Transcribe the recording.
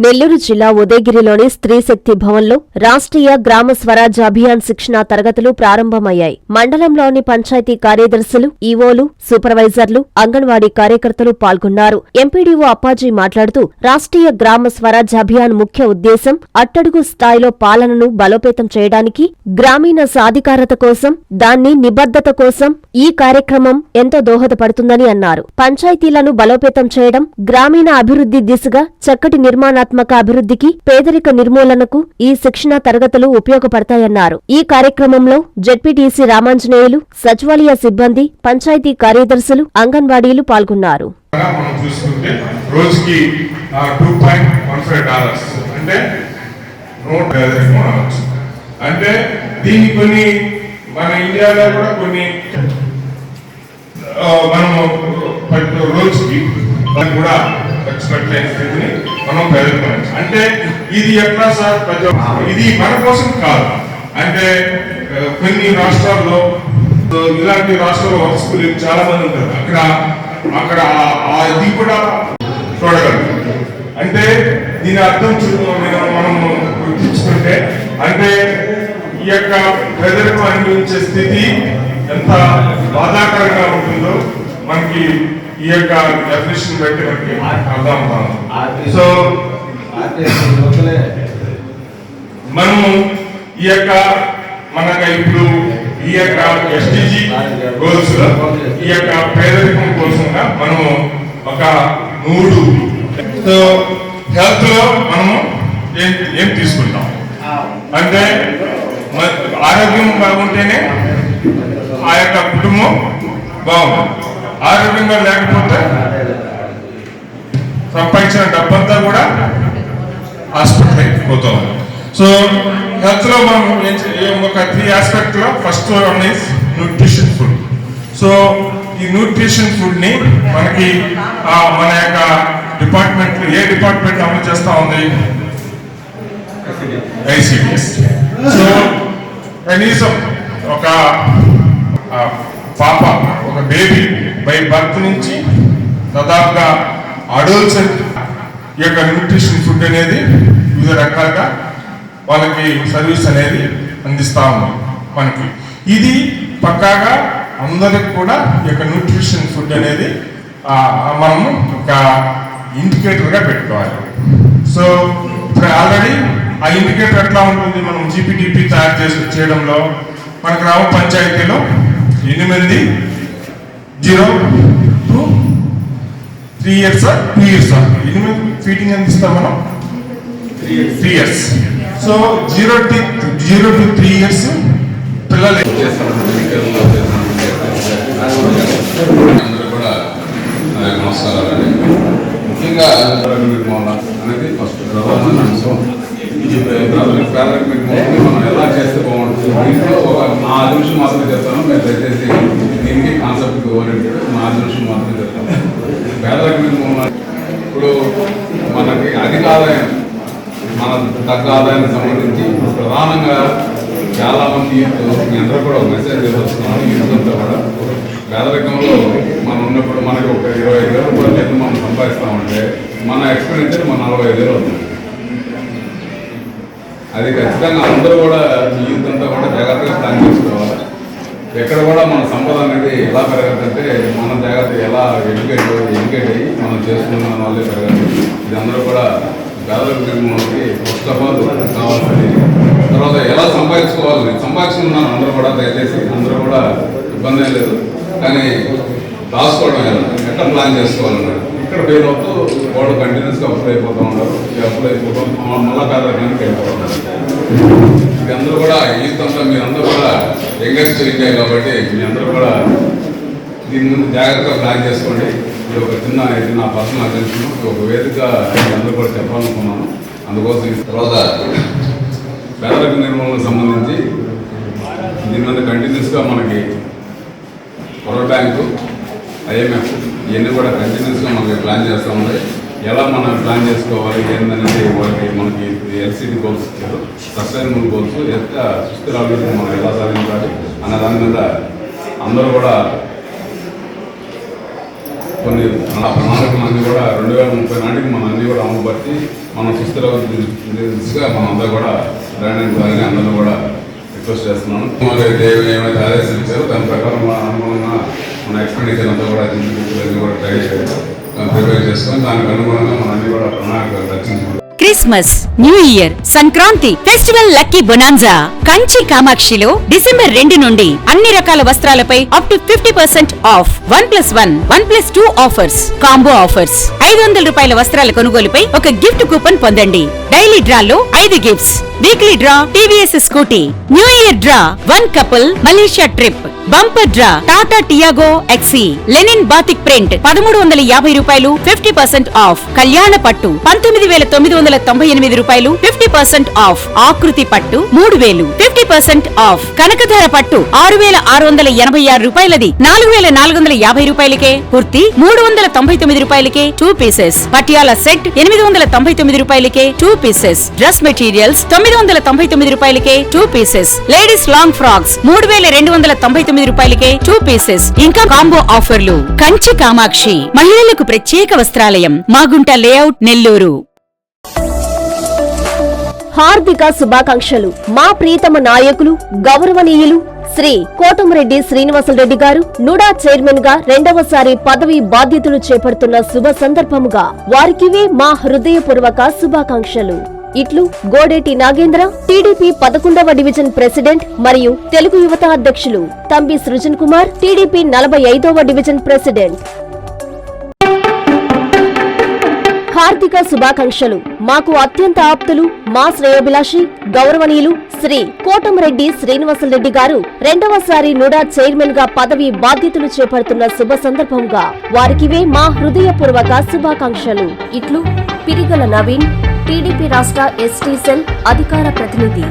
నెల్లూరు జిల్లా ఉదయగిరిలోని స్త్రీ శక్తి భవన్లో రాష్ట్రీయ గ్రామ స్వరాజ్ అభియాన్ శిక్షణా తరగతులు ప్రారంభమయ్యాయి. మండలంలోని పంచాయతీ కార్యదర్శులు, ఈవోలు, సూపర్వైజర్లు, అంగన్వాడీ కార్యకర్తలు పాల్గొన్నారు. ఎంపీడీఓ అప్పాజీ మాట్లాడుతూ రాష్ట్రీయ గ్రామ స్వరాజ్ అభియాన్ ముఖ్య ఉద్దేశం అట్టడుగు స్థాయిలో పాలనను బలోపేతం చేయడానికి, గ్రామీణ సాధికారత కోసం, దాన్ని నిబద్ధత కోసం ఈ కార్యక్రమం ఎంతో దోహదపడుతుందని అన్నారు. పంచాయతీలను బలోపేతం చేయడం, గ్రామీణ అభివృద్ధి దిశగా చక్కటి నిర్మాణాత్మక అభివృద్ధికి, పేదరిక నిర్మూలనకు ఈ శిక్షణా తరగతులు ఉపయోగపడతాయన్నారు. ఈ కార్యక్రమంలో జెడ్పీటీసీ రామాంజనేయులు, సచివాలయ సిబ్బంది, పంచాయతీ కార్యదర్శులు, అంగన్వాడీలు పాల్గొన్నారు. అంటే దీని కొన్ని మన ఇండియాలో కూడా కొన్ని మనము రోజుకి కూడా ఖర్చుపెట్టలేని స్థితిని మనం పేదకోవచ్చు. అంటే ఇది ఎట్లా సార్, ఇది మన కోసం కాదు. అంటే కొన్ని రాష్ట్రాల్లో ఇలాంటి రాష్ట్రాల్లో వర్క్స్కులు చాలా మంది ఉంటారు. అక్కడ ఇది కూడా చూడగలరు. అంటే దీని అర్థం మనం గుర్తించుకుంటే, అంటే ఈ యొక్క పేదరికం అనుభవించే స్థితి ఎంత బాధాకరంగా ఉంటుందో మనకి ఈ యొక్క డెఫినేషన్ బట్టి మనకి అర్థం అవుతాం. సో మనము ఈ యొక్క మనకు ఇప్పుడు ఈ యొక్క ఎస్టీజీ గోల్స్ లో ఈ యొక్క పేదరికం కోసంగా మనము ఒక 3 సో హెల్త్ లో మనము ఏం తీసుకుంటాం అంటే ఆరోగ్యం బాగుంటేనే ఆ యొక్క కుటుంబం బాగుంటుంది. ఆరోగ్యంగా లేకపోతే సంపాదించిన డబ్బంతా కూడా హాస్పిటల్ అయిపోతాం. సో హెల్త్ లో మనం ఒక 3 ఆస్పెక్ట్ లో first one is nutrition food. So ఈ న్యూట్రిషన్ ఫుడ్ ని మనకి మన యొక్క డిపార్ట్మెంట్, ఏ డిపార్ట్మెంట్ అమలు చేస్తా ఉంది? ఐసిడిఎస్. సో కనీసం ఒక పాప, ఒక బేబీ బై బర్త్ నుంచి దాదాపుగా అడోల్సెంట్ ఈ యొక్క న్యూట్రిషన్ ఫుడ్ అనేది వివిధ రకాలుగా వాళ్ళకి సర్వీస్ అనేది అందిస్తా ఉన్నాం మనకి. ఇది పక్కాగా అందరికి కూడా ఈ యొక్క న్యూట్రిషన్ ఫుడ్ అనేది మనము ఒక ఇండికేటర్గా పెట్టుకోవాలి. సో ఇప్పుడు ఆల్రెడీ ఆ ఇండికేటర్ ఎట్లా ఉంటుంది? మనం జీపీటీపీ తయారు చేయడంలో మన గ్రామ పంచాయతీలో 8 0 to 3 years 2 years 8 ఫీడింగ్ అందిస్తాం మనం 3 years. సో 0 to 3 years పిల్లలు కూడా నమస్కారాలు. ముఖ్యంగా అనేది ఫస్ట్ ప్రధానమైన అంశం. పేదరిక మనం ఎలా చేస్తే బాగుంటుంది. దీంట్లో ఒక 4 నిమిషం మాత్రమే చెప్తాను. మీరు దయచేసి దీనికి కాన్సెప్ట్ ఓరియంటెడ్ 4 నిమిషం మాత్రమే చెప్తాను. పేదరిక నిర్మూలన ఇప్పుడు మనకి అధిక ఆదాయం, మన తగ్గ ఆదాయానికి సంబంధించి ప్రధానంగా చాలా మంది మీ అందరూ కూడా ఒక మెసేజ్ వస్తున్నాను. యూత్ అంతా కూడా పేదరికంలో మనం ఉన్నప్పుడు మనకి ఒక 25,000 రూపాయలు చేతి మనం సంపాదిస్తామంటే మన ఎక్స్పెండిచర్ మన 45,000 అవుతుంది. అది ఖచ్చితంగా అందరూ కూడా యూత్ అంతా కూడా జాగ్రత్తగా ప్లాన్ చేసుకోవాలి. ఎక్కడ కూడా మన సంపద అనేది ఎలా పెరగదంటే మన జాగ్రత్త ఎలా ఎడ్యుకేట్ అయ్యి మనం చేసుకున్న వాళ్ళే పెరగాలి. ఇది అందరూ కూడా పేదరిక నిర్మూలనకి ఫస్ట్ ఆఫ్ ఆల్ కావాల్సింది. తర్వాత ఎలా సంపాదించుకున్నాను అందరూ కూడా దయచేసి అందరూ కూడా ఇబ్బంది ఏం లేదు. కానీ రాసుకోవడం ఎట్లా ప్లాన్ చేసుకోవాలన్నారు. ఇక్కడ ఫెయిల్ అవుతూ వాళ్ళు కంటిన్యూస్గా అప్పులు అయిపోతూ ఉంటారు. ఈ అప్పులు అయిపోతాం మళ్ళా పేదరికానికి వెళ్ళిపోతున్నారు. ఇది అందరూ కూడా యూత్ అంతా మీరందరూ కూడా ఎంకరేజ్ చేయాలి. కాబట్టి మీ అందరూ కూడా దీని ముందు జాగ్రత్తగా ప్లాన్ చేసుకోండి. ఇది ఒక ఇది నా పర్సనల్ అటెన్షన్. ఒక వేదిక అందరూ కూడా చెప్పాలనుకున్నాను. అందుకోసం ఈ తర్వాత పేదరిక నిర్మూలనకు సంబంధించి దీని మీద కంటిన్యూస్గా మనకి వరల్డ్ బ్యాంకు, IMF ఇవన్నీ కూడా కంటిన్యూస్గా మనకి ప్లాన్ చేస్తూ ఉన్నాయి. ఎలా మనం ప్లాన్ చేసుకోవాలి ఏంటనేది మనకి LCD గోల్స్ ఇచ్చారు. సస్టైనబుల్ గోల్స్ సుస్థిర అభివృద్ధిని మనం ఎలా సాధించాలి అనే దాని మీద అందరూ కూడా కొన్ని ప్రణాళికలు అన్నీ కూడా 2030 నాటికి మనం అన్నీ కూడా అమలుపరిచి మనం సుస్థిర దిశగా మనంతా కూడా ప్రయాణించాలని అందరూ కూడా రిక్వెస్ట్ చేస్తున్నాను. మరి ఏమైతే ఆదేశాలు ఇచ్చారో దాని ప్రకారం అనుగుణంగా మన ఎక్స్పెండిచర్ అంతా కూడా కూడా ప్రిపేర్ చేసుకొని దానికి అనుగుణంగా మన అన్ని కూడా ప్రణాళికలు రచించుకుంటాం. Christmas, new year, Sankranti, festival lucky bonanza Kanchi కామాక్షిలో డిసెంబర్ 2 నుండి అన్ని రకాల వస్త్రాలపై up to 50% off. 1+1, 1+2 offers, combo offers. 500 రూపాయల వస్త్రాల కొనుగోలుపై ఒక గిఫ్ట్ కూపన్ పొందండి. డైలీ డ్రాలో 5 gifts, weekly draw TVS Scooty, new year draw 1 couple Malaysia trip, bumper draw Tata Tiago XE, linen batik print 1350 రూపాయలు 50% ఆఫ్. కళ్యాణ పట్టు 19,998 రూపాయలు 50% ఆఫ్. ఆకృతి పట్టు 3000 50% ఆఫ్. కనకధార పట్టు 6,686 రూపాయలది 4,450 రూపాయలకే. కుర్తి 399 రూపాయలకే 2 పీసెస్. పటియాల సెట్ 899 రూపాయలకే 2 పీసెస్. డ్రెస్ మెటీరియల్స్ 999 రూపాయలకే 2 పీసెస్. లేడీస్ లాంగ్ ఫ్రాక్స్ 3,299 రూపాయలకే 2 పీసెస్. ఇంకా కాంబో ఆఫర్లు. కంచి కామాక్షి మహిళలకు ప్రత్యేక వస్త్రాలయం, మాగుంట లేఅవుట్, నెల్లూరు. హార్దిక శుభాకాంక్షలు. మా ప్రియతమ నాయకులు గౌరవనీయులు శ్రీ కోటమిరెడ్డి శ్రీనివాసరెడ్డి గారు నుడా చైర్మన్ గా 2వసారి పదవి బాధ్యతలు చేపడుతున్న శుభ సందర్భముగా వారికివే మా హృదయపూర్వక శుభాకాంక్షలు. ఇట్లు గోడేటి నాగేంద్ర, టీడీపీ 11వ డివిజన్ ప్రెసిడెంట్ మరియు తెలుగు యువత అధ్యక్షులు. తంబి సృజన్ కుమార్, టీడీపీ 45వ డివిజన్ ప్రెసిడెంట్. హార్దిక శుభాకాంక్షలు. మాకు అత్యంత ఆప్తులు, మా శ్రేయోభిలాషి గౌరవనీయులు శ్రీ కోటమిరెడ్డి శ్రీనివాసరెడ్డి గారు 2వసారి నుడా చైర్మన్ గా పదవి బాధ్యతలు చేపడుతున్న శుభ సందర్భంగా వారికివే మా హృదయపూర్వక శుభాకాంక్షలు. ఇట్లు పిరిగల నవీన్, టీడీపీ రాష్ట్ర ఎస్టీ సెల్ అధికార ప్రతినిధి.